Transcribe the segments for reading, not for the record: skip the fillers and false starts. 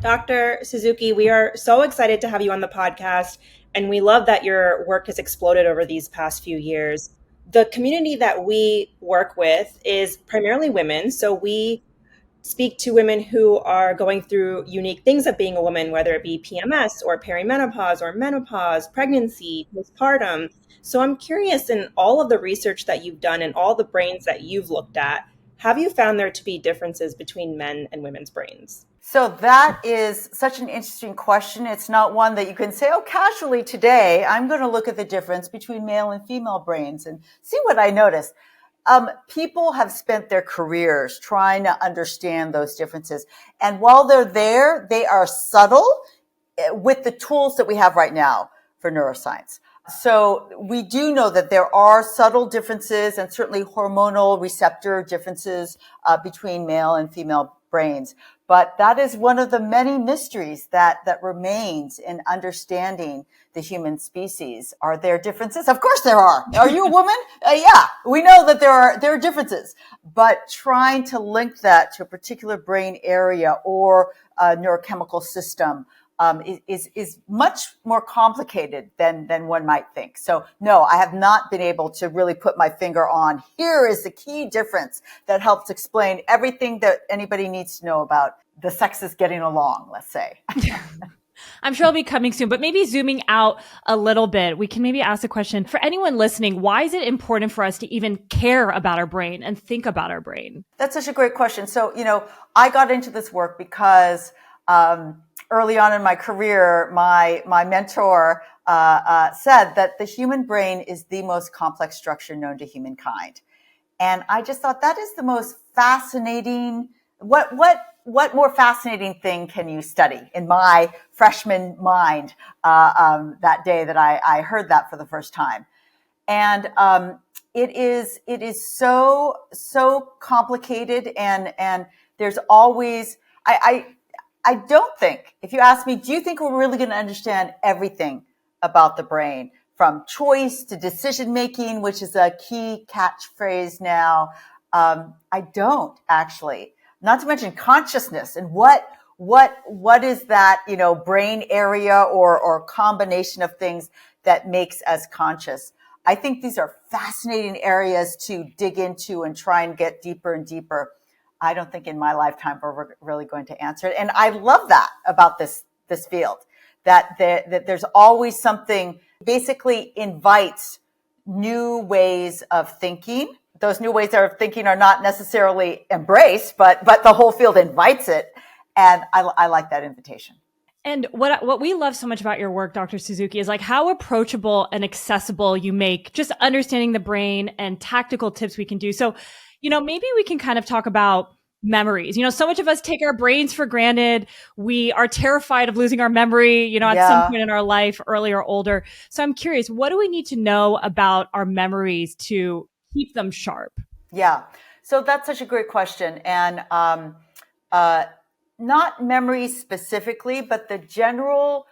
Dr. Suzuki, we are so excited to have you on the podcast, and we love that your work has exploded over these past few years. The community that we work with is primarily women, so we speak to women who are going through unique things of being a woman, whether it be PMS or perimenopause or menopause, pregnancy, postpartum. So I'm curious, in all of the research that you've done and all the brains that you've looked at, have you found there to be differences between men and women's brains? So that is such an interesting question. It's not one that you can say, oh, casually today, I'm going to look at the difference between male and female brains and see what I notice. People have spent their careers trying to understand those differences. And while they're there, they are subtle with the tools that we have right now for neuroscience. So we do know that there are subtle differences and certainly hormonal receptor differences between male and female brains. But that is one of the many mysteries that remains in understanding the human species. Are there differences? Of course there are. Are you a woman? Yeah, we know that there are differences. But trying to link that to a particular brain area or a neurochemical system is much more complicated than one might think. So no, I have not been able to really put my finger on here is the key difference that helps explain everything that anybody needs to know about the sexes getting along, let's say. I'm sure it'll be coming soon, but maybe zooming out a little bit, we can maybe ask a question for anyone listening. Why is it important for us to even care about our brain and think about our brain? That's such a great question. So, I got into this work because early on in my career, my mentor said that the human brain is the most complex structure known to humankind. And I just thought that is the most fascinating. What more fascinating thing can you study in my freshman mind that day that I heard that for the first time? And it is so complicated, and there's always I don't think, if you ask me, do you think we're really going to understand everything about the brain, from choice to decision making, which is a key catchphrase now? I don't actually. Not to mention consciousness and what is that, brain area or combination of things that makes us conscious. I think these are fascinating areas to dig into and try and get deeper and deeper. I don't think in my lifetime we're really going to answer it. And I love that about this field, that there's always something, basically invites new ways of thinking. Those new ways of thinking are not necessarily embraced, but the whole field invites it. And I like that invitation. And what we love so much about your work, Dr. Suzuki, is like how approachable and accessible you make just understanding the brain and tactical tips we can do. So, maybe we can kind of talk about memories. So much of us take our brains for granted. We are terrified of losing our memory, at some point in our life, early or older. So I'm curious, what do we need to know about our memories to keep them sharp? Yeah. So that's such a great question. And not memories specifically, but the general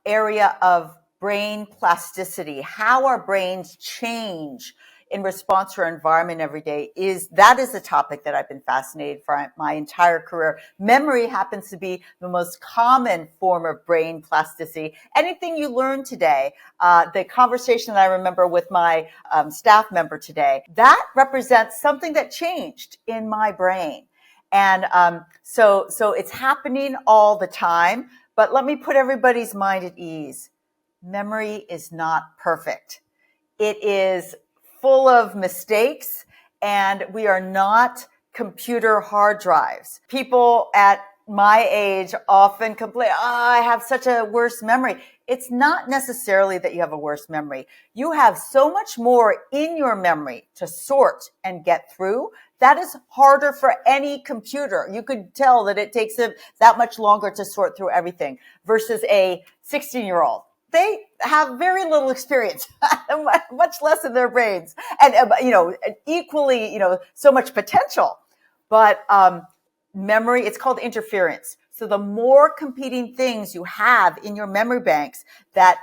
area of brain plasticity, how our brains change in response to our environment every day, is a topic that I've been fascinated for my entire career. Memory happens to be the most common form of brain plasticity. Anything you learn today, the conversation that I remember with my staff member today, that represents something that changed in my brain. And so it's happening all the time. But let me put everybody's mind at ease. Memory is not perfect. It is full of mistakes, and we are not computer hard drives. People at my age often complain, I have such a worse memory. It's not necessarily that you have a worse memory. You have so much more in your memory to sort and get through. That is harder for any computer. You could tell that it takes them that much longer to sort through everything versus a 16-year-old. They have very little experience, much less in their brains, and equally, so much potential. But memory, it's called interference. So the more competing things you have in your memory banks, that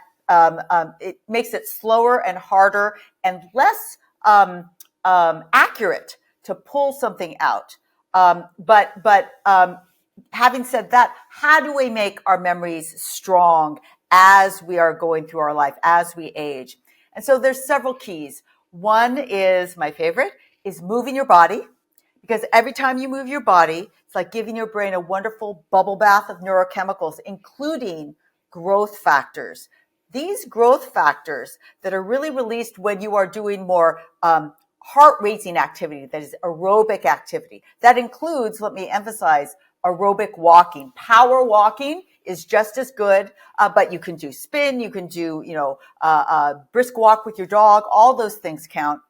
it makes it slower and harder and less accurate to pull something out. But having said that, how do we make our memories strong as we are going through our life, as we age? And so there's several keys. One is, my favorite, is moving your body, because every time you move your body, it's like giving your brain a wonderful bubble bath of neurochemicals, including growth factors. These growth factors that are really released when you are doing more heart-raising activity, that is aerobic activity. That includes, let me emphasize, aerobic walking. Power walking is just as good, but you can do spin, you can do, brisk walk with your dog. All those things count.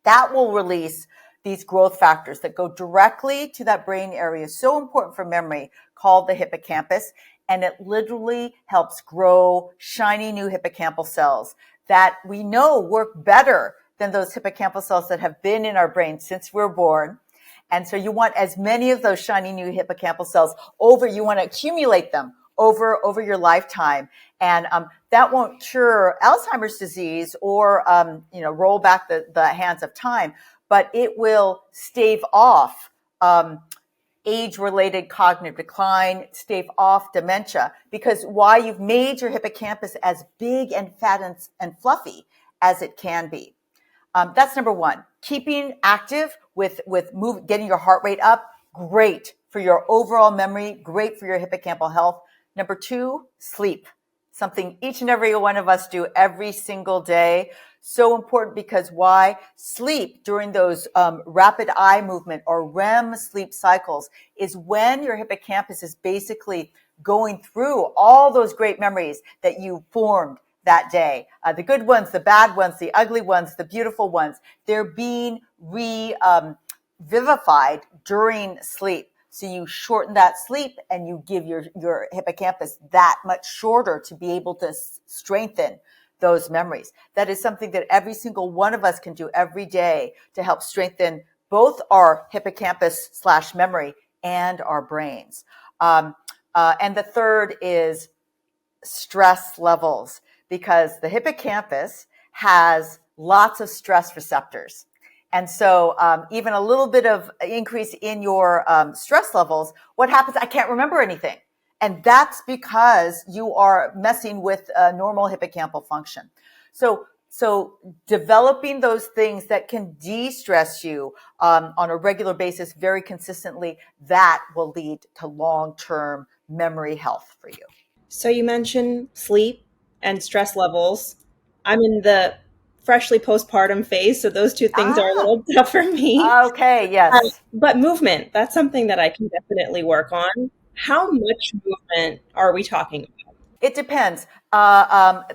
That will release these growth factors that go directly to that brain area, so important for memory, called the hippocampus. And it literally helps grow shiny new hippocampal cells that we know work better than those hippocampal cells that have been in our brain since we're born. And so you want as many of those shiny new hippocampal cells you want to accumulate them over your lifetime. And that won't cure Alzheimer's disease or, roll back the hands of time, but it will stave off age-related cognitive decline, stave off dementia, because why? You've made your hippocampus as big and fat and fluffy as it can be. That's number one. Keeping active with getting your heart rate up, great for your overall memory, great for your hippocampal health. Number two, sleep. Something each and every one of us do every single day. So important, because why? Sleep during those rapid eye movement or REM sleep cycles is when your hippocampus is basically going through all those great memories that you formed that day. The good ones, the bad ones, the ugly ones, the beautiful ones, they're being vivified during sleep. So you shorten that sleep and you give your hippocampus that much shorter to be able to strengthen those memories. That is something that every single one of us can do every day to help strengthen both our hippocampus / memory and our brains. And the third is stress levels, because the hippocampus has lots of stress receptors. And so even a little bit of increase in your stress levels, what happens? I can't remember anything. And that's because you are messing with normal hippocampal function. So developing those things that can de-stress you on a regular basis very consistently, that will lead to long-term memory health for you. So you mentioned sleep and stress levels. I'm in the freshly postpartum phase, so those two things are a Ah, little tough for me. okay, yes. But movement, that's something that I can definitely work on. How much movement are we talking about? It depends. The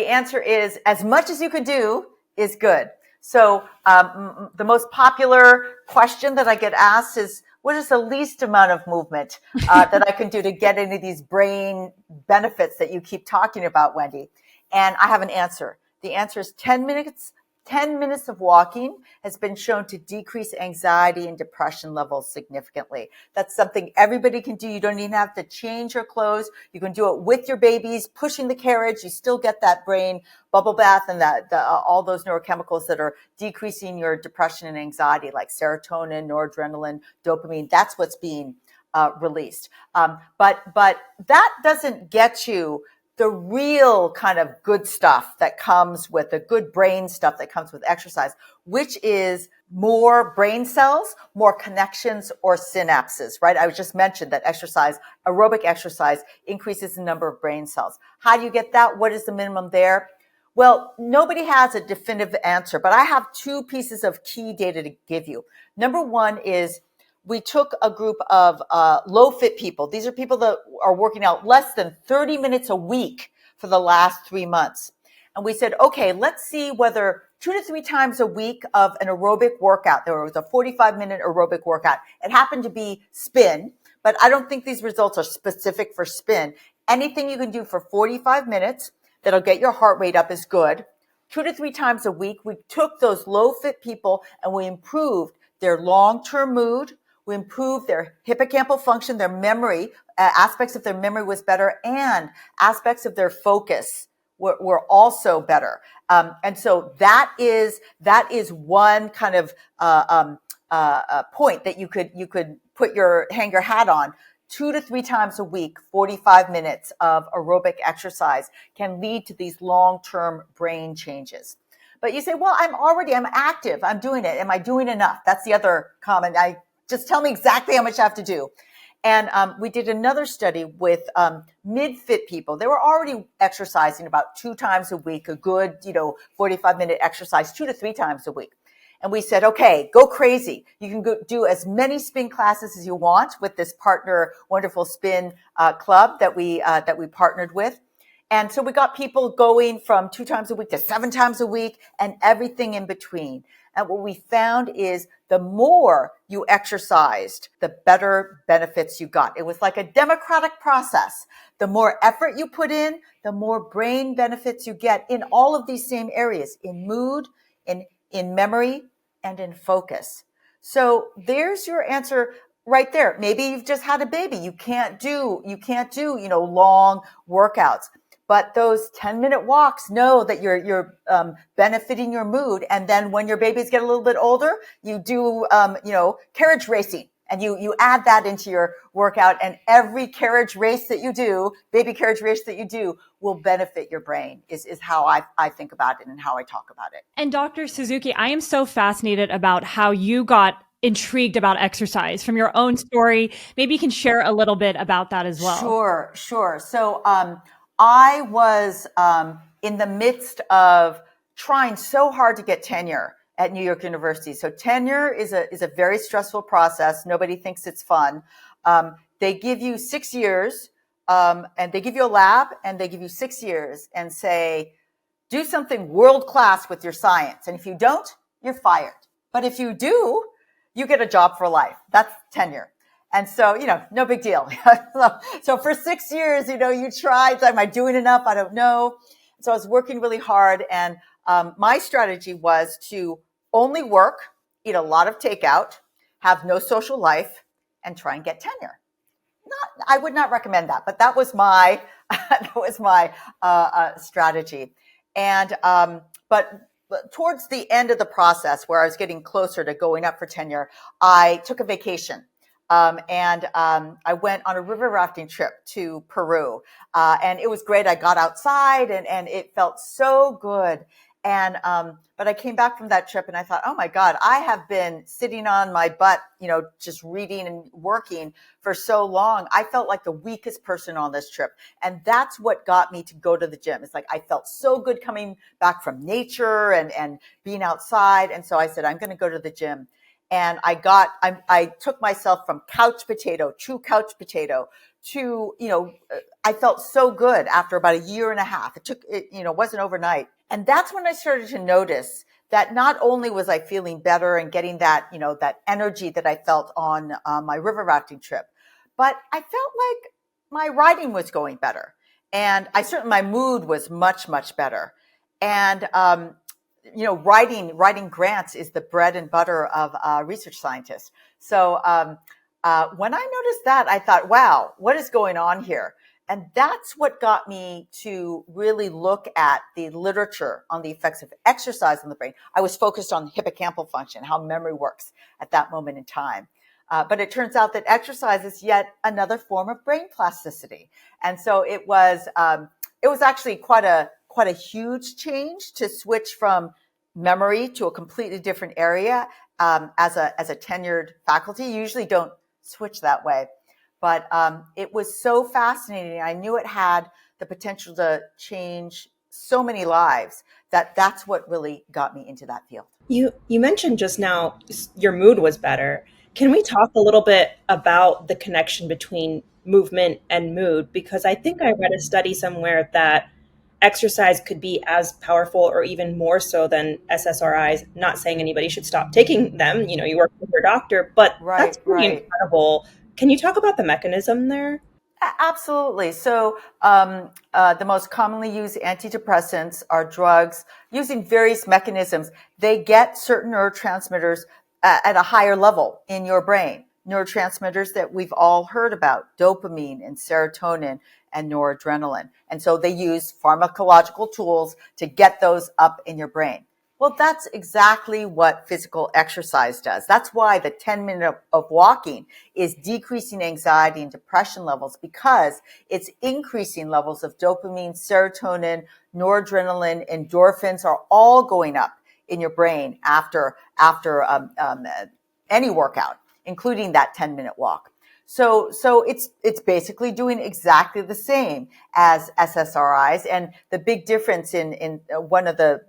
answer is as much as you could do is good. So the most popular question that I get asked is, what is the least amount of movement that I can do to get into these brain benefits that you keep talking about, Wendy? And I have an answer. The answer is 10 minutes. 10 minutes of walking has been shown to decrease anxiety and depression levels significantly. That's something everybody can do. You don't even have to change your clothes. You can do it with your babies, pushing the carriage. You still get that brain bubble bath and all those neurochemicals that are decreasing your depression and anxiety, like serotonin, noradrenaline, dopamine. That's what's being released. But that doesn't get you the real kind of good stuff that comes with the good brain stuff that comes with exercise, which is more brain cells, more connections or synapses, right? I just mentioned that aerobic exercise increases the number of brain cells. How do you get that? What is the minimum there? Well, nobody has a definitive answer, but I have two pieces of key data to give you. Number one is we took a group of low fit people. These are people that are working out less than 30 minutes a week for the last 3 months. And we said, okay, let's see whether 2 to 3 times a week of an aerobic workout, there was a 45-minute aerobic workout. It happened to be spin, but I don't think these results are specific for spin. Anything you can do for 45 minutes that'll get your heart rate up is good. 2 to 3 times a week, we took those low fit people and we improved their long-term mood. We improved their hippocampal function, their memory, aspects of their memory was better, and aspects of their focus were also better. And so that is one kind of point that you could hang your hat on, 2 to 3 times a week, 45 minutes of aerobic exercise can lead to these long-term brain changes. But you say, well, I'm active. I'm doing it. Am I doing enough? That's the other comment. Just tell me exactly how much I have to do. And we did another study with mid-fit people. They were already exercising about 2 times a week, a good, 45-minute exercise, 2 to 3 times a week. And we said, okay, go crazy. You can go do as many spin classes as you want with this partner, Wonderful Spin Club that we partnered with. And so we got people going from 2 times a week to 7 times a week and everything in between. And what we found is the more you exercised, the better benefits you got. It was like a democratic process. The more effort you put in, the more brain benefits you get in all of these same areas, in mood, in memory, and in focus. So there's your answer right there. Maybe you've just had a baby. You can't do, long workouts. But those 10-minute walks, know that you're benefiting your mood. And then when your babies get a little bit older, you do, carriage racing. And you add that into your workout. And every carriage race that you do, baby carriage race that you do, will benefit your brain, is how I think about it and how I talk about it. And Dr. Suzuki, I am so fascinated about how you got intrigued about exercise from your own story. Maybe you can share a little bit about that as well. Sure. So I was in the midst of trying so hard to get tenure at New York University. So tenure is a very stressful process. Nobody thinks it's fun. They give you 6 years, and they give you a lab, and they give you 6 years and say, do something world class with your science. And if you don't, you're fired. But if you do, you get a job for life. That's tenure. And so, no big deal. So for 6 years, you tried, am I doing enough? I don't know. So I was working really hard. And my strategy was to only work, eat a lot of takeout, have no social life, and try and get tenure. I would not recommend that, but that was my strategy. And but towards the end of the process, where I was getting closer to going up for tenure, I took a vacation. I went on a river rafting trip to Peru. And it was great. I got outside and it felt so good. But I came back from that trip and I thought, oh my God, I have been sitting on my butt, just reading and working for so long. I felt like the weakest person on this trip. And that's what got me to go to the gym. It's like, I felt so good coming back from nature and being outside. And so I said, I'm going to go to the gym. And I took myself from true couch potato to, I felt so good after about a year and a half. It wasn't overnight. And that's when I started to notice that not only was I feeling better and getting that, that energy that I felt on my river rafting trip, but I felt like my writing was going better. And my mood was much, much better. And, writing grants is the bread and butter of a research scientist. So when I noticed that, I thought, wow, what is going on here? And that's what got me to really look at the literature on the effects of exercise on the brain. I was focused on hippocampal function, how memory works at that moment in time. But it turns out that exercise is yet another form of brain plasticity. And so it was actually quite a huge change to switch from memory to a completely different area as a tenured faculty. You usually don't switch that way. But it was so fascinating. I knew it had the potential to change so many lives that's what really got me into that field. You mentioned just now your mood was better. Can we talk a little bit about the connection between movement and mood? Because I think I read a study somewhere that exercise could be as powerful or even more so than SSRIs. Not saying anybody should stop taking them. You work with your doctor, but that's pretty incredible. Can you talk about the mechanism there? Absolutely. So the most commonly used antidepressants are drugs using various mechanisms. They get certain neurotransmitters at a higher level in your brain. Neurotransmitters that we've all heard about, dopamine and serotonin and noradrenaline. And so they use pharmacological tools to get those up in your brain. Well, that's exactly what physical exercise does. That's why the 10 minutes of walking is decreasing anxiety and depression levels, because it's increasing levels of dopamine, serotonin, noradrenaline, endorphins are all going up in your brain after any workout, including that 10-minute walk. So it's basically doing exactly the same as SSRIs. And the big difference in one of the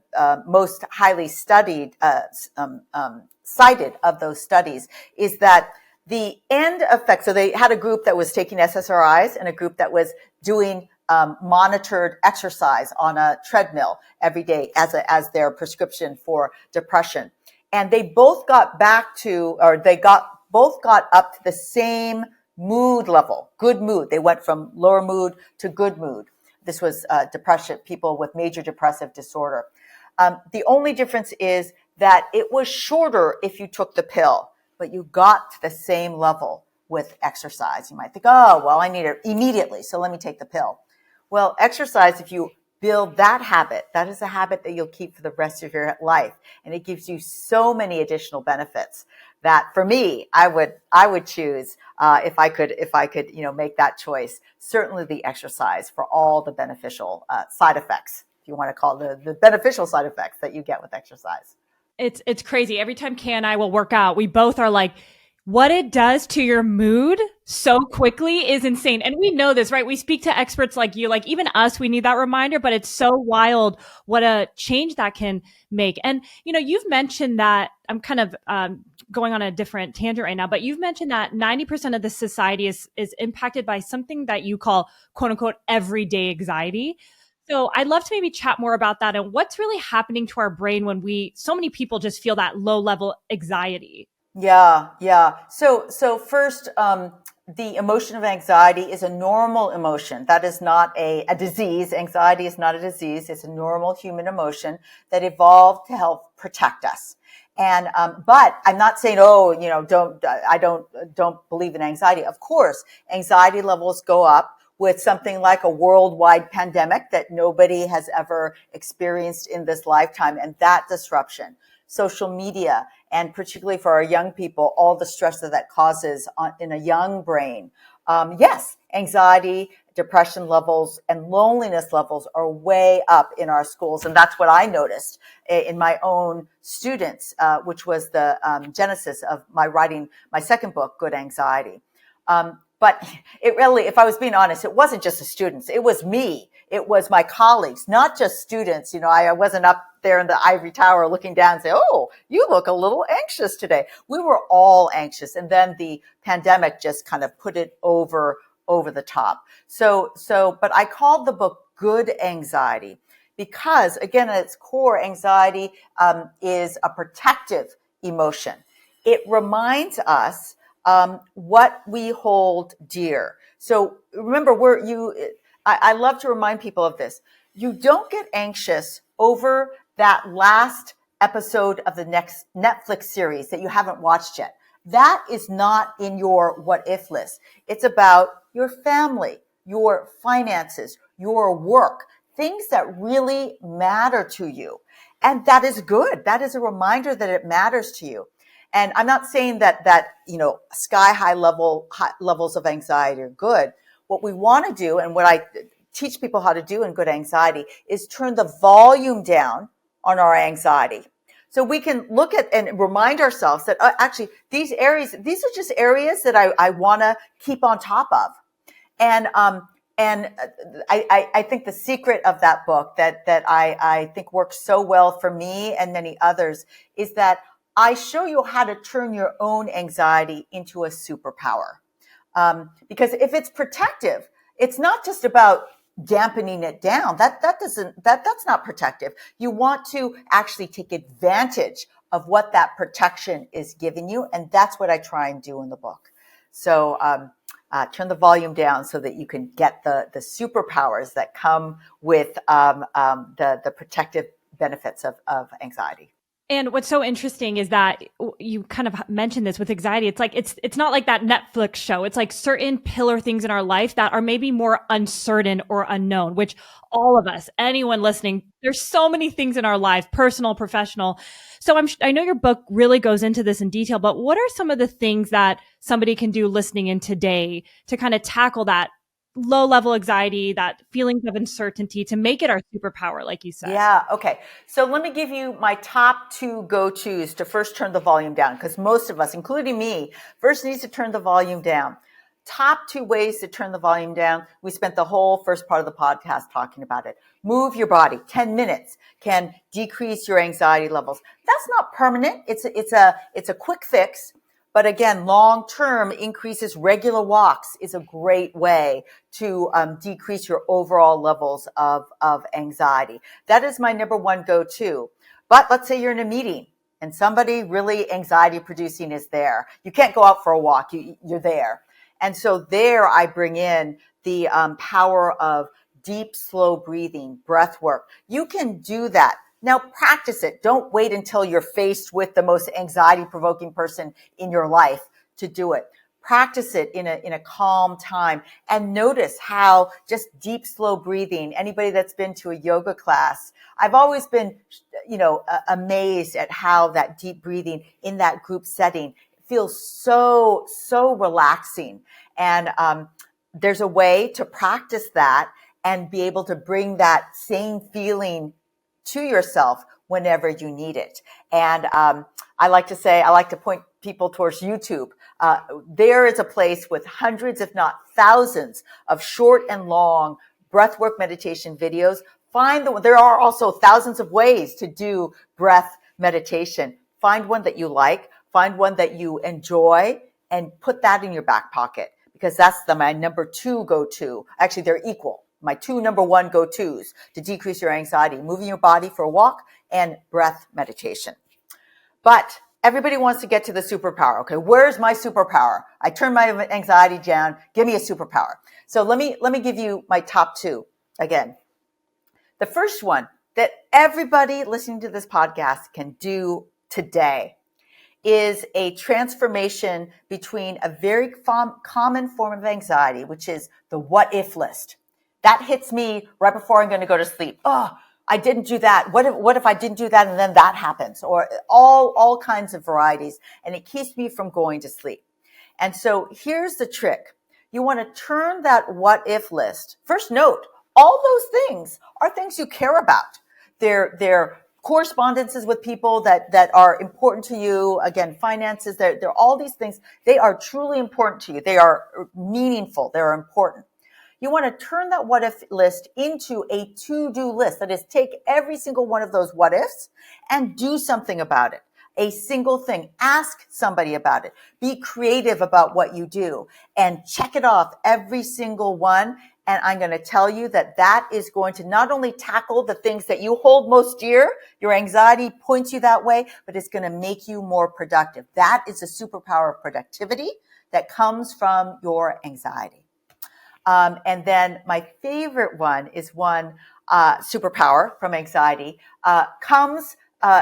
most highly studied, cited of those studies is that the end effect. So they had a group that was taking SSRIs and a group that was doing monitored exercise on a treadmill every day as their prescription for depression. And they both got both got up to the same mood level, good mood. They went from lower mood to good mood. This was depression, people with major depressive disorder. The only difference is that it was shorter if you took the pill, but you got to the same level with exercise. You might think, oh, well, I need it immediately, so let me take the pill. Well, exercise, if you build that habit, that is a habit that you'll keep for the rest of your life. And it gives you so many additional benefits that for me, I would choose, if I could, make that choice, certainly the exercise for all the beneficial side effects, if you want to call it the beneficial side effects that you get with exercise. It's crazy. Every time Kay and I will work out, we both are like, what it does to your mood so quickly is insane. And we know this, right? We speak to experts like you, like even us, we need that reminder, but it's so wild what a change that can make. And, you've mentioned that I'm kind of going on a different tangent right now, but you've mentioned that 90% of the society is impacted by something that you call quote unquote everyday anxiety. So I'd love to maybe chat more about that and what's really happening to our brain when so many people just feel that low level anxiety. Yeah, yeah. So first, the emotion of anxiety is a normal emotion. That is not a disease. Anxiety is not a disease. It's a normal human emotion that evolved to help protect us. And, but I'm not saying, don't believe in anxiety. Of course, anxiety levels go up with something like a worldwide pandemic that nobody has ever experienced in this lifetime, and that disruption. Social media, and particularly for our young people, all the stress that causes in a young brain. Yes, anxiety, depression levels, and loneliness levels are way up in our schools. And that's what I noticed in my own students, which was the genesis of my writing my second book, Good Anxiety. But it really, if I was being honest, it wasn't just the students. It was me. It was my colleagues, not just students. I wasn't up there in the ivory tower looking down and say, oh, you look a little anxious today. We were all anxious. And then the pandemic just kind of put it over the top. But I called the book Good Anxiety because, again, at its core, anxiety is a protective emotion. It reminds us what we hold dear. So remember, I love to remind people of this. You don't get anxious over that last episode of the next Netflix series that you haven't watched yet. That is not in your what if list. It's about your family, your finances, your work, things that really matter to you. And that is good. That is a reminder that it matters to you. And I'm not saying that sky high levels of anxiety are good. What we want to do, and what I teach people how to do in Good Anxiety, is turn the volume down on our anxiety. So we can look at and remind ourselves that actually these are just areas that I want to keep on top of. And I think the secret of that book that I think works so well for me and many others is that I show you how to turn your own anxiety into a superpower. Because if it's protective, it's not just about dampening it down. That's not protective. You want to actually take advantage of what that protection is giving you. And that's what I try and do in the book. So, turn the volume down so that you can get the superpowers that come with, the protective benefits of anxiety. And what's so interesting is that you kind of mentioned this with anxiety. It's like it's not like that Netflix show. It's like certain pillar things in our life that are maybe more uncertain or unknown, which all of us, anyone listening, there's so many things in our life, personal, professional. So I know your book really goes into this in detail, but what are some of the things that somebody can do listening in today to kind of tackle that low level anxiety, that feelings of uncertainty, to make it our superpower, like you said? Yeah. Okay. So let me give you my top two go-tos to first turn the volume down, because most of us, including me, first needs to turn the volume down. Top two ways to turn the volume down. We spent the whole first part of the podcast talking about it. Move your body. 10 minutes can decrease your anxiety levels. That's not permanent. It's a quick fix. But again, long-term increases, regular walks is a great way to decrease your overall levels of anxiety. That is my number one go-to. But let's say you're in a meeting and somebody really anxiety producing is there. You can't go out for a walk. You're there. And so there I bring in the power of deep, slow breathing, breath work. You can do that. Now practice it. Don't wait until you're faced with the most anxiety provoking person in your life to do it. Practice it in a calm time and notice how just deep, slow breathing, anybody that's been to a yoga class, I've always been, amazed at how that deep breathing in that group setting feels so relaxing. And, there's a way to practice that and be able to bring that same feeling to yourself whenever you need it. And I like to point people towards YouTube. There is a place with hundreds, if not thousands, of short and long breathwork meditation videos. There are also thousands of ways to do breath meditation. Find one that you like, find one that you enjoy, and put that in your back pocket, because that's my number two go-to. Actually, they're equal. My two number one go-tos to decrease your anxiety: moving your body for a walk and breath meditation. But everybody wants to get to the superpower. Okay, where's my superpower? I turn my anxiety down. Give me a superpower. So let me give you my top two again. The first one that everybody listening to this podcast can do today is a transformation between a very common form of anxiety, which is the what if list. That hits me right before I'm going to go to sleep. Oh, I didn't do that. What if I didn't do that and then that happens? Or all kinds of varieties. And it keeps me from going to sleep. And so here's the trick. You want to turn that what if list. First note, all those things are things you care about. They're correspondences with people that are important to you. Again, finances, they're all these things. They are truly important to you. They are meaningful. They're important. You want to turn that what if list into a to-do list. That is, take every single one of those what ifs and do something about it. A single thing. Ask somebody about it. Be creative about what you do and check it off, every single one. And I'm going to tell you that is going to not only tackle the things that you hold most dear, your anxiety points you that way, but it's going to make you more productive. That is a superpower of productivity that comes from your anxiety. And then my favorite one is one superpower from anxiety comes.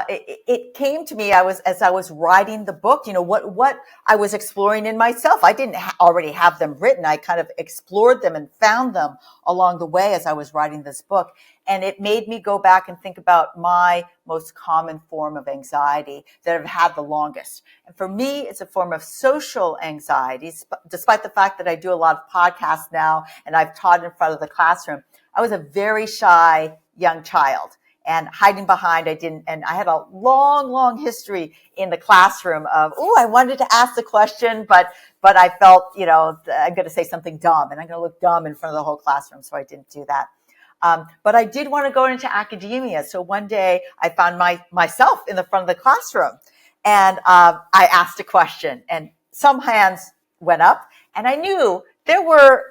It came to me. As I was writing the book, what I was exploring in myself. I didn't already have them written. I kind of explored them and found them along the way as I was writing this book. And it made me go back and think about my most common form of anxiety that I've had the longest. And for me, it's a form of social anxiety. Despite the fact that I do a lot of podcasts now and I've taught in front of the classroom, I was a very shy young child. And hiding behind, and I had a long history in the classroom of, I wanted to ask the question, but I felt, I'm going to say something dumb and I'm going to look dumb in front of the whole classroom. So I didn't do that. But I did want to go into academia. So one day I found myself in the front of the classroom and, I asked a question and some hands went up and I knew there were,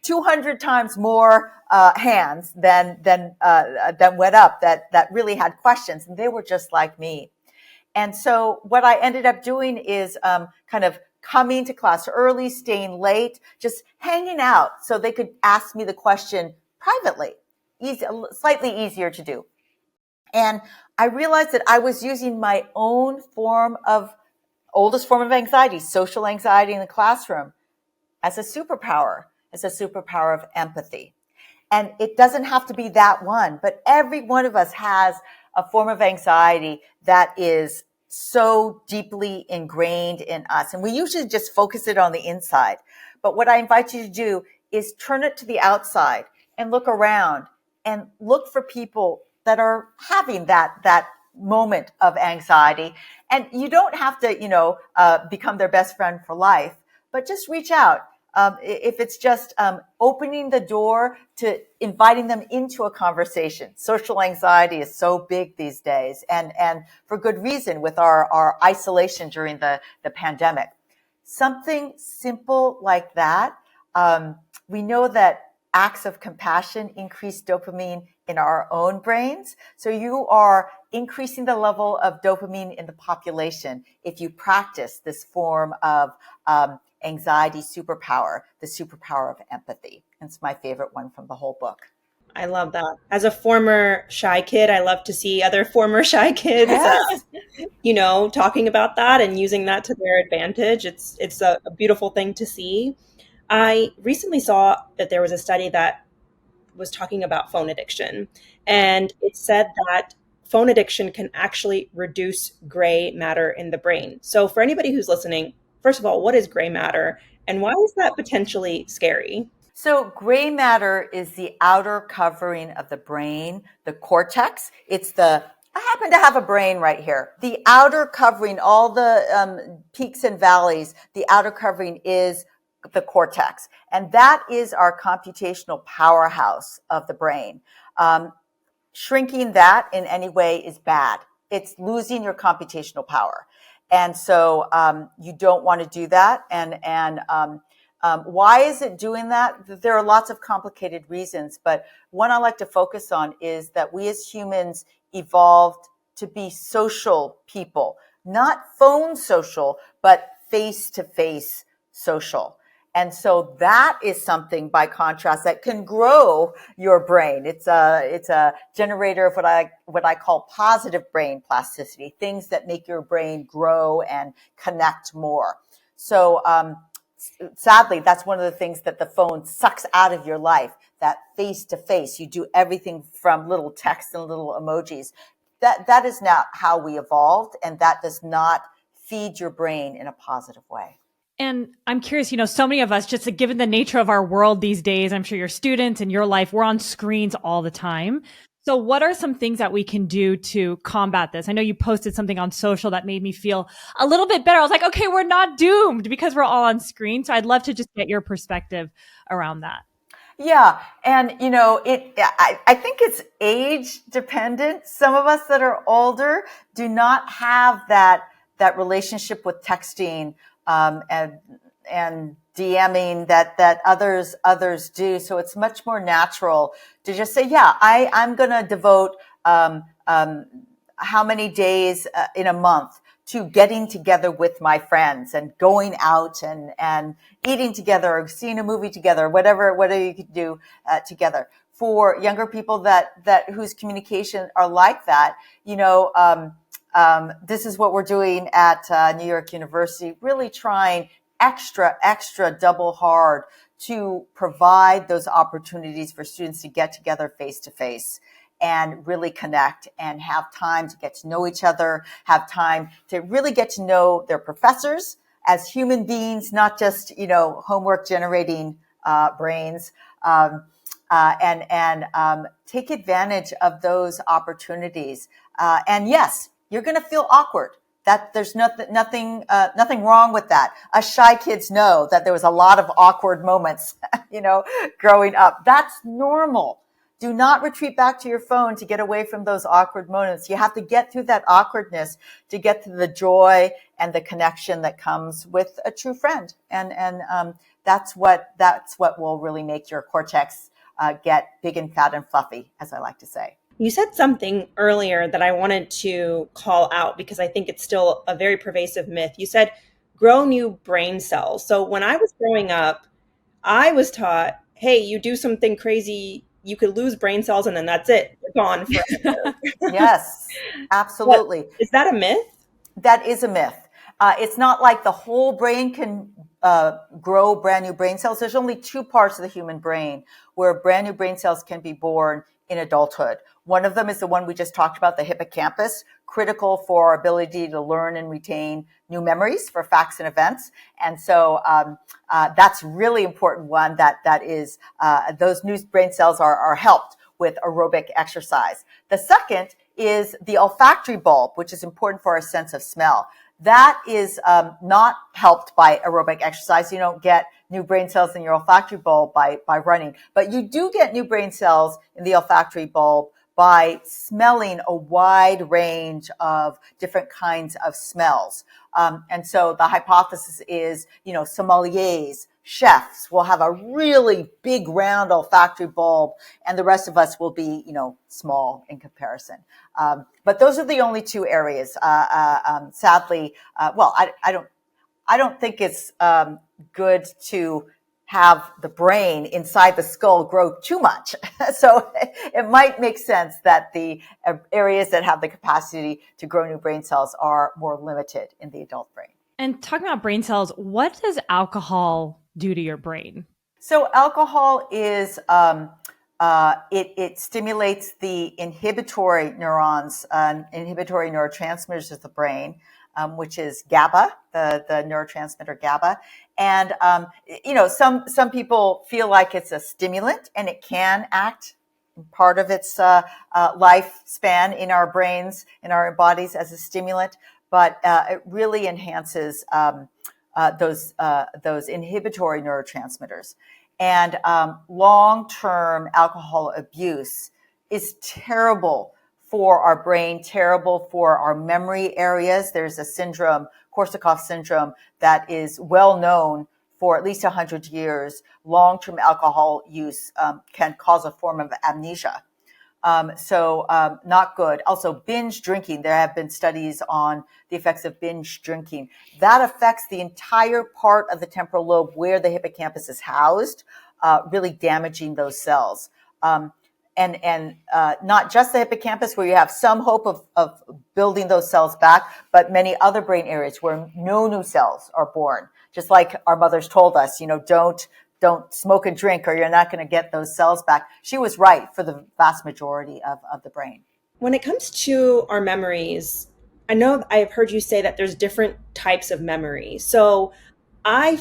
200 times more hands than went up that really had questions, and they were just like me. And so what I ended up doing is kind of coming to class early, staying late, just hanging out so they could ask me the question privately. Slightly easier to do. And I realized that I was using my own oldest form of anxiety, social anxiety in the classroom, as a superpower of empathy. And it doesn't have to be that one, but every one of us has a form of anxiety that is so deeply ingrained in us. And we usually just focus it on the inside. But what I invite you to do is turn it to the outside and look around and look for people that are having that moment of anxiety. And you don't have to, become their best friend for life, but just reach out. If it's just opening the door to inviting them into a conversation. Social anxiety is so big these days, and for good reason with our isolation during the pandemic. Something simple like that. We know that acts of compassion increase dopamine in our own brains. So you are increasing the level of dopamine in the population if you practice this form of anxiety superpower, the superpower of empathy. It's my favorite one from the whole book. I love that. As a former shy kid, I love to see other former shy kids, Yes. talking about that and using that to their advantage. It's a beautiful thing to see. I recently saw that there was a study that was talking about phone addiction, and it said that phone addiction can actually reduce gray matter in the brain. So, for anybody who's listening, first of all, what is gray matter, and why is that potentially scary? So gray matter is the outer covering of the brain, the cortex. I happen to have a brain right here. The outer covering, all the peaks and valleys, the outer covering is the cortex. And that is our computational powerhouse of the brain. Shrinking that in any way is bad. It's losing your computational power. And so you don't want to do that. And why is it doing that? There are lots of complicated reasons, but one I like to focus on is that we as humans evolved to be social people, not phone social, but face-to-face social. And so that is something, by contrast, that can grow your brain. It's a generator of what I call positive brain plasticity, things that make your brain grow and connect more. So, sadly, that's one of the things that the phone sucks out of your life, that face to face. You do everything from little text and little emojis. That is not how we evolved, and that does not feed your brain in a positive way. And I'm curious, so many of us, just given the nature of our world these days, I'm sure your students and your life, we're on screens all the time. So what are some things that we can do to combat this? I know you posted something on social that made me feel a little bit better. I was like, okay, we're not doomed because we're all on screen. So I'd love to just get your perspective around that. Yeah. And, I think it's age dependent. Some of us that are older do not have that relationship with texting, and DMing that others do. So it's much more natural to just say, yeah, I'm going to devote, how many days in a month to getting together with my friends and going out and eating together or seeing a movie together, whatever you could do together. For younger people that whose communication are like that, this is what we're doing at New York University, really trying extra double hard to provide those opportunities for students to get together face to face and really connect and have time to get to know each other, have time to really get to know their professors as human beings, not just, homework generating brains, and take advantage of those opportunities. And yes, you're going to feel awkward. That there's nothing wrong with that. Us shy kids know that there was a lot of awkward moments, growing up. That's normal. Do not retreat back to your phone to get away from those awkward moments. You have to get through that awkwardness to get to the joy and the connection that comes with a true friend. And that's what will really make your cortex get big and fat and fluffy, as I like to say. You said something earlier that I wanted to call out because I think it's still a very pervasive myth. You said grow new brain cells. So when I was growing up, I was taught, hey, you do something crazy you could lose brain cells and then that's it. They're gone forever. Yes, What absolutely. is that a myth? That is a myth. It's not like the whole brain can grow brand new brain cells. There's only two parts of the human brain where brand new brain cells can be born in adulthood. One of them is the one we just talked about, the hippocampus, critical for our ability to learn and retain new memories for facts and events. And so that's really important one that is those new brain cells are helped with aerobic exercise. The second is the olfactory bulb, which is important for our sense of smell. That is not helped by aerobic exercise. You don't get new brain cells in your olfactory bulb by running, but you do get new brain cells in the olfactory bulb by smelling a wide range of different kinds of smells. And so the hypothesis is, sommeliers, chefs will have a really big round olfactory bulb, and the rest of us will be, small in comparison. But those are the only two areas. Sadly, I don't think it's good to have the brain inside the skull grow too much. So it might make sense that the areas that have the capacity to grow new brain cells are more limited in the adult brain. And talking about brain cells, what does alcohol do to your brain? So alcohol is it stimulates the inhibitory neurons, inhibitory neurotransmitters of the brain, which is GABA, the neurotransmitter GABA. And, some people feel like it's a stimulant, and it can act part of its lifespan in our brains, in our bodies as a stimulant, but it really enhances those inhibitory neurotransmitters. And long-term alcohol abuse is terrible for our brain, terrible for our memory areas. There's a syndrome, Korsakoff syndrome, that is well known for at least 100 years. Long-term alcohol use can cause a form of amnesia. So not good. Also, binge drinking. There have been studies on the effects of binge drinking. That affects the entire part of the temporal lobe where the hippocampus is housed, really damaging those cells. And not just the hippocampus, where you have some hope of building those cells back, but many other brain areas where no new cells are born. Just like our mothers told us, don't smoke and drink or you're not going to get those cells back. She was right for the vast majority of the brain. When it comes to our memories, I know I've heard you say that there's different types of memory. So I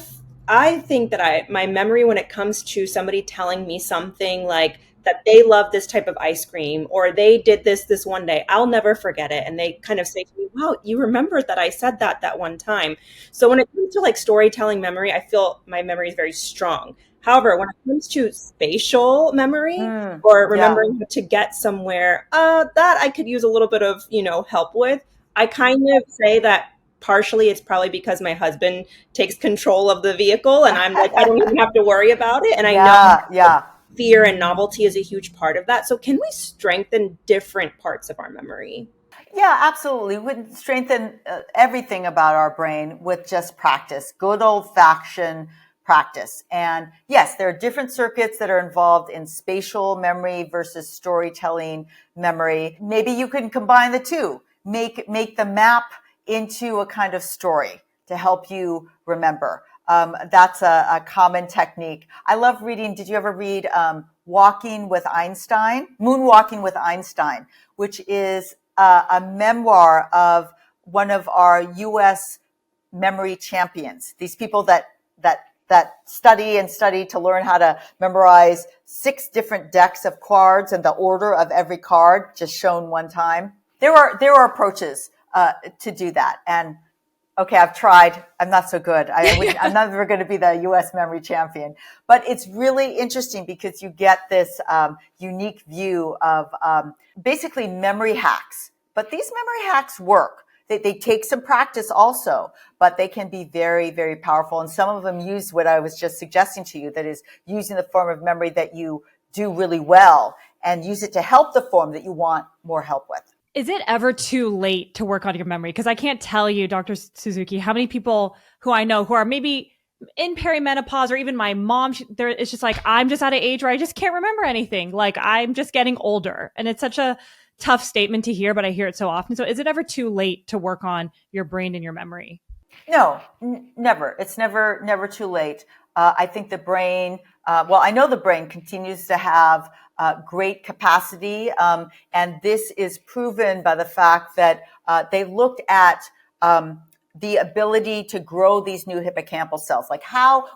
I think that my memory when it comes to somebody telling me something like that they love this type of ice cream or they did this one day, I'll never forget it. And they kind of say to me, wow, you remembered that I said that one time. So when it comes to like storytelling memory, I feel my memory is very strong. However, when it comes to spatial memory or Yeah. remembering how to get somewhere, that I could use a little bit of, help with. I kind of say that partially it's probably because my husband takes control of the vehicle and I'm like, I don't even have to worry about it. And I know Yeah, yeah. fear and novelty is a huge part of that. So can we strengthen different parts of our memory? Yeah, absolutely. We would strengthen everything about our brain with just practice, good old fashioned practice. And yes, there are different circuits that are involved in spatial memory versus storytelling memory. Maybe you can combine the two, make the map into a kind of story to help you remember. That's a common technique. I love reading. Did you ever read Walking with Einstein? Moonwalking with Einstein, which is a memoir of one of our U.S. memory champions. These people that study to learn how to memorize 6 different decks of cards and the order of every card just shown one time. There are approaches to do that. And okay, I've tried. I'm not so good. I'm never going to be the U.S. memory champion. But it's really interesting because you get this unique view of basically memory hacks. But these memory hacks work. They take some practice also, but they can be very, very powerful. And some of them use what I was just suggesting to you, that is using the form of memory that you do really well and use it to help the form that you want more help with. Is it ever too late to work on your memory? Because I can't tell you, Dr. Suzuki, how many people who I know who are maybe in perimenopause, or even my mom, it's just like, I'm just at an age where I just can't remember anything. Like, I'm just getting older. And it's such a tough statement to hear, but I hear it so often. So is it ever too late to work on your brain and your memory? No, never. It's never too late. I think the brain, I know the brain continues to have great capacity. And this is proven by the fact that they looked at the ability to grow these new hippocampal cells. Like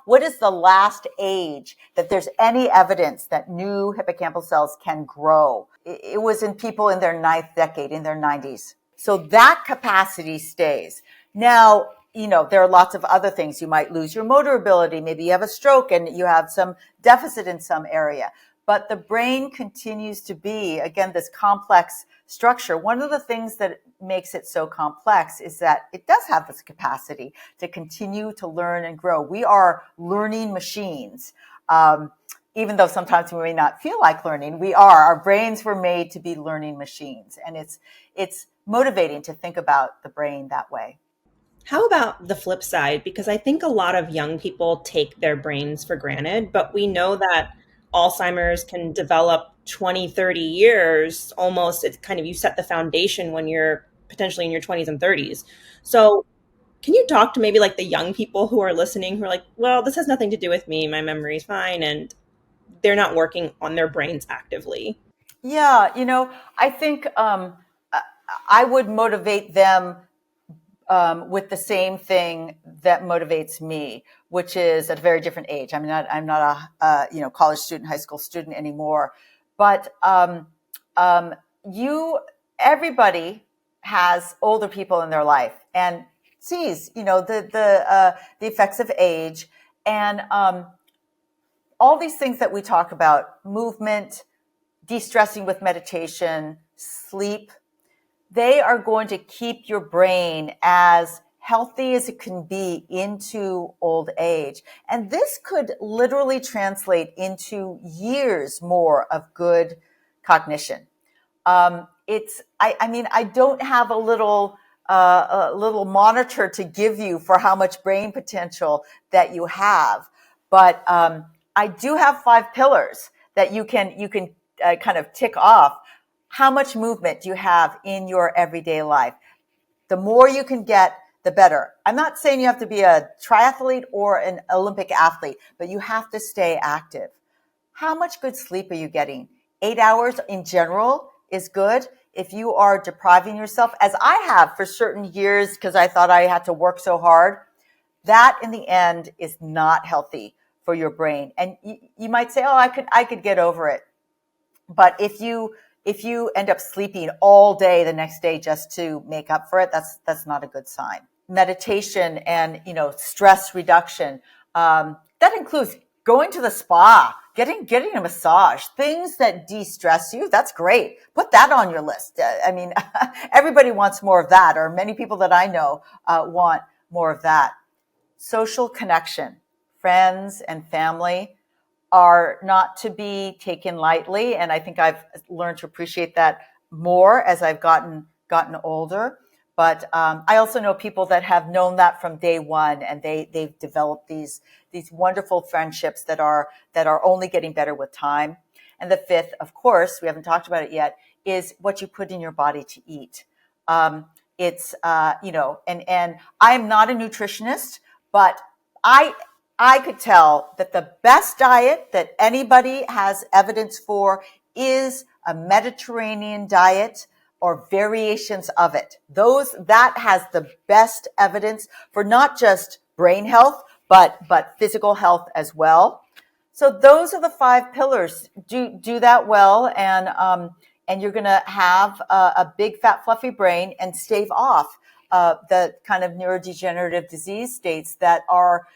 what is the last age that there's any evidence that new hippocampal cells can grow? It was in people in their ninth decade, in their 90s. So that capacity stays. Now, there are lots of other things. You might lose your motor ability. Maybe you have a stroke and you have some deficit in some area. But the brain continues to be, again, this complex structure. One of the things that makes it so complex is that it does have this capacity to continue to learn and grow. We are learning machines. Even though sometimes we may not feel like learning, we are. Our brains were made to be learning machines. And it's motivating to think about the brain that way. How about the flip side? Because I think a lot of young people take their brains for granted, but we know that Alzheimer's can develop 20, 30 years almost. It's kind of, you set the foundation when you're potentially in your 20s and 30s. So can you talk to maybe like the young people who are listening who are like, well, this has nothing to do with me. My memory's fine. And they're not working on their brains actively. Yeah, I think I would motivate them with the same thing that motivates me, which is at a very different age. I'm not a college student, high school student anymore, but everybody has older people in their life and sees the effects of age and all these things that we talk about: movement, de-stressing with meditation, sleep. They are going to keep your brain as healthy as it can be into old age. And this could literally translate into years more of good cognition. I don't have a little monitor to give you for how much brain potential that you have, but I do have 5 pillars that you can kind of tick off. How much movement do you have in your everyday life? The more you can get, the better. I'm not saying you have to be a triathlete or an Olympic athlete, but you have to stay active. How much good sleep are you getting? 8 hours in general is good. If you are depriving yourself, as I have for certain years because I thought I had to work so hard, that in the end is not healthy for your brain. And you might say, oh, I could get over it. But if you end up sleeping all day the next day just to make up for it, that's not a good sign. Meditation and, stress reduction. That includes going to the spa, getting a massage, things that de-stress you. That's great. Put that on your list. Everybody wants more of that, or many people that I know want more of that. Social connection, friends and family are not to be taken lightly. And I think I've learned to appreciate that more as I've gotten older. But I also know people that have known that from day one, and they've developed these wonderful friendships that are only getting better with time. And the 5th, of course, we haven't talked about it yet, is what you put in your body to eat. And I'm not a nutritionist, but I could tell that the best diet that anybody has evidence for is a Mediterranean diet or variations of it. That has the best evidence for not just brain health, but physical health as well. So those are the 5 pillars. Do that well, and you're going to have a big, fat, fluffy brain and stave off the kind of neurodegenerative disease states that are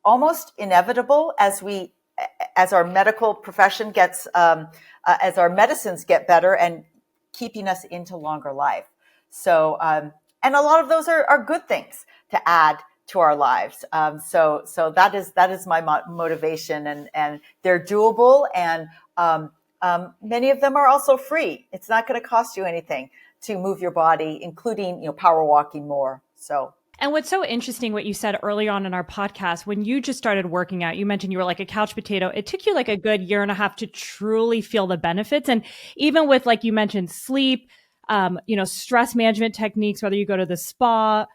almost inevitable as our medical profession gets, as our medicines get better and keeping us into longer life. So, and a lot of those are good things to add to our lives. So that is my motivation, and they're doable, and many of them are also free. It's not going to cost you anything to move your body, including power walking more. So And what's so interesting, what you said early on in our podcast, when you just started working out, you mentioned you were like a couch potato. It took you like a good year and a half to truly feel the benefits. And even with, like you mentioned, sleep, stress management techniques, whether you go to the spa,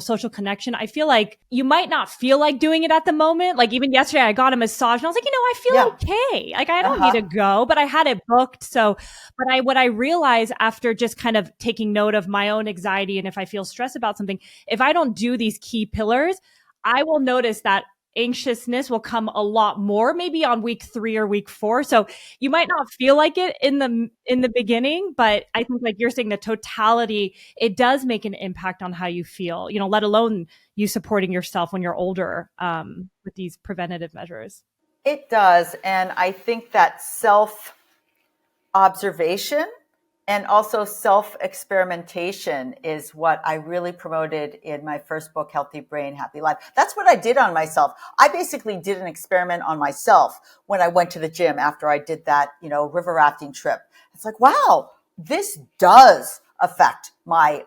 social connection. I feel like you might not feel like doing it at the moment. Like even yesterday, I got a massage and I was like, I Yeah. feel okay. Like I don't need Uh-huh. to go, but I had it booked. So, but what I realized after just kind of taking note of my own anxiety and if I feel stressed about something, if I don't do these key pillars, I will notice that anxiousness will come a lot more, maybe on week 3 or week 4. So you might not feel like it in the beginning, but I think like you're saying, the totality, it does make an impact on how you feel, let alone you supporting yourself when you're older, with these preventative measures. It does. And I think that self observation and also self experimentation is what I really promoted in my first book, Healthy Brain, Happy Life. That's what I did on myself. I basically did an experiment on myself when I went to the gym after I did that, river rafting trip. It's like, wow, this does affect my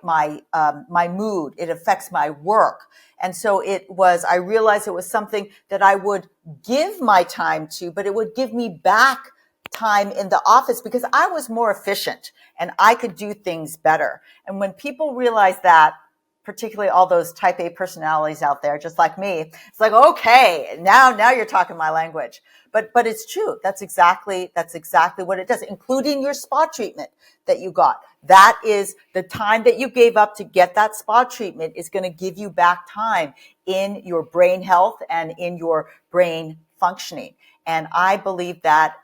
mood. It affects my work. And so I realized it was something that I would give my time to, but it would give me back time in the office because I was more efficient and I could do things better. And when people realize that, particularly all those type A personalities out there, just like me, it's like, okay, now you're talking my language. But it's true. That's exactly what it does, including your spa treatment that you got. That is the time that you gave up to get that spa treatment is going to give you back time in your brain health and in your brain functioning. And I believe that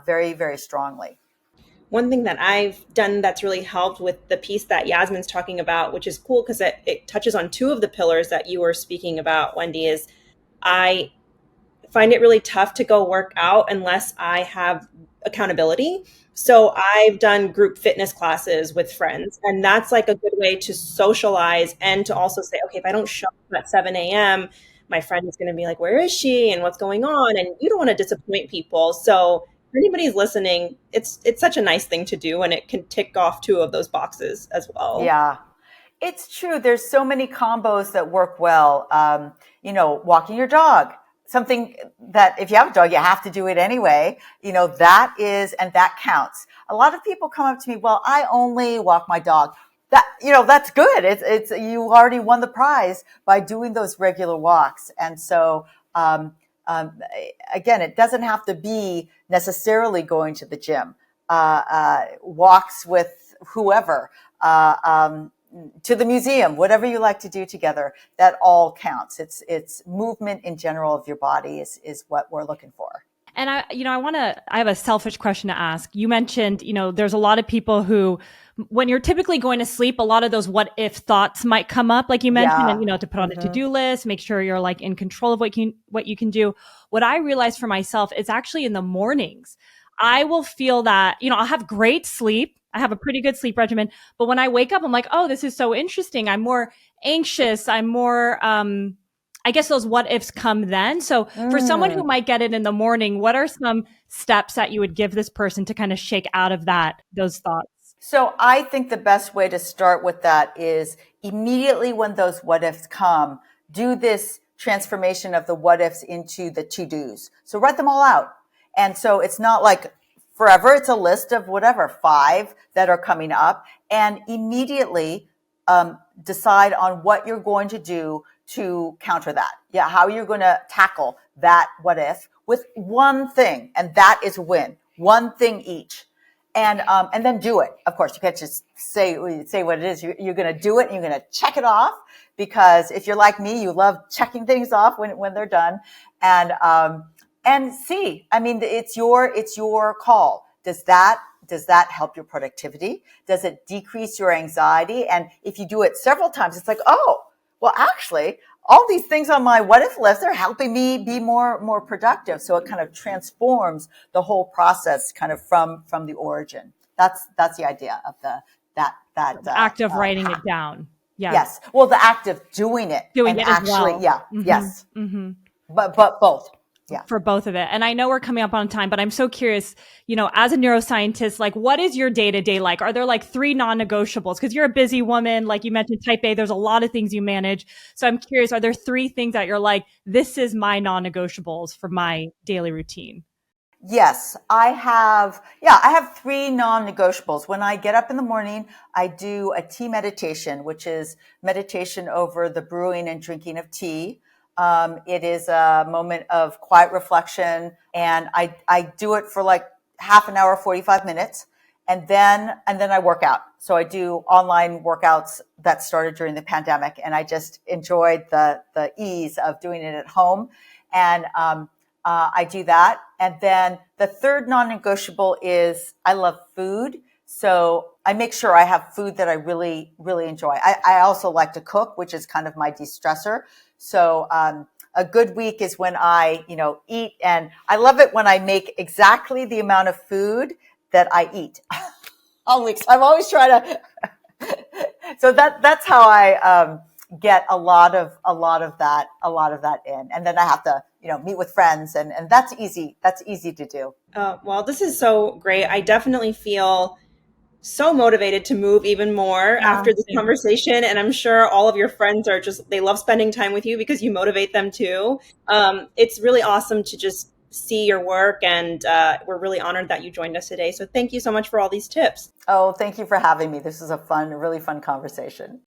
very, very strongly. One thing that I've done that's really helped with the piece that Yasmin's talking about, which is cool because it touches on 2 of the pillars that you were speaking about, Wendy, is I find it really tough to go work out unless I have accountability. So I've done group fitness classes with friends, and that's like a good way to socialize and to also say, okay, if I don't show up at 7 a.m., my friend is going to be like, where is she and what's going on? And you don't want to disappoint people. So if anybody's listening, it's such a nice thing to do, and it can tick off 2 of those boxes as well. Yeah. It's true. There's so many combos that work well. Walking your dog, something that if you have a dog, you have to do it anyway. That counts. A lot of people come up to me, well, I only walk my dog. That's good. It's you already won the prize by doing those regular walks. And so, again, it doesn't have to be necessarily going to the gym. Walks with whoever, to the museum, whatever you like to do together, that all counts. It's movement in general of your body is what we're looking for. And I have a selfish question to ask. You mentioned, there's a lot of people who, when you're typically going to sleep, a lot of those what if thoughts might come up, like you mentioned, Yeah. and, to put on a to-do list, make sure you're like in control of what you can do. What I realized for myself is actually in the mornings, I will feel that, I'll have great sleep. I have a pretty good sleep regimen, but when I wake up, I'm like, oh, this is so interesting. I'm more anxious. I'm more, I guess those what ifs come then. So for someone who might get it in the morning, what are some steps that you would give this person to kind of shake out of those thoughts? So I think the best way to start with that is immediately when those what ifs come, do this transformation of the what ifs into the to-dos. So write them all out. And so it's not like forever. It's a list of whatever, 5 that are coming up, and immediately decide on what you're going to do to counter that. Yeah, how you're going to tackle that what if with one thing, and that is a win. One thing each. And then do it. Of course, you can't just say what it is. You're going to do it and you're going to check it off, because if you're like me, you love checking things off when they're done. And see, I mean, it's your call. Does that help your productivity? Does it decrease your anxiety? And if you do it several times, it's like, oh, well, actually, all these things on my what if list are helping me be more productive. So it kind of transforms the whole process kind of from the origin. That's the idea of the act of writing it down. Yeah. Yes. Well, the act of doing it. Doing it actually, as well. yeah. Mm-hmm. Yes. Mm-hmm. But both. Yeah. for both of it. And I know we're coming up on time, but I'm so curious, as a neuroscientist, like what is your day to day like? Are there like three non-negotiables? Because you're a busy woman, like you mentioned type A, there's a lot of things you manage. So I'm curious, are there three things that you're like, this is my non-negotiables for my daily routine? Yes, I have three non-negotiables. When I get up in the morning, I do a tea meditation, which is meditation over the brewing and drinking of tea. It is a moment of quiet reflection, and I do it for like half an hour, 45 minutes. And then I work out. So I do online workouts that started during the pandemic, and I just enjoyed the ease of doing it at home. And I do that. And then the third non-negotiable is I love food. So I make sure I have food that I really, really enjoy. I also like to cook, which is kind of my de-stressor. So a good week is when I, eat. And I love it when I make exactly the amount of food that I eat all week. So I'm always trying to, so that's how I get a lot of that in. And then I have to, meet with friends, and that's easy. That's easy to do. Well, this is so great. I definitely feel so motivated to move even more after this conversation. And I'm sure all of your friends they love spending time with you because you motivate them too. It's really awesome to just see your work. And we're really honored that you joined us today. So thank you so much for all these tips. Oh, thank you for having me. This is a really fun conversation.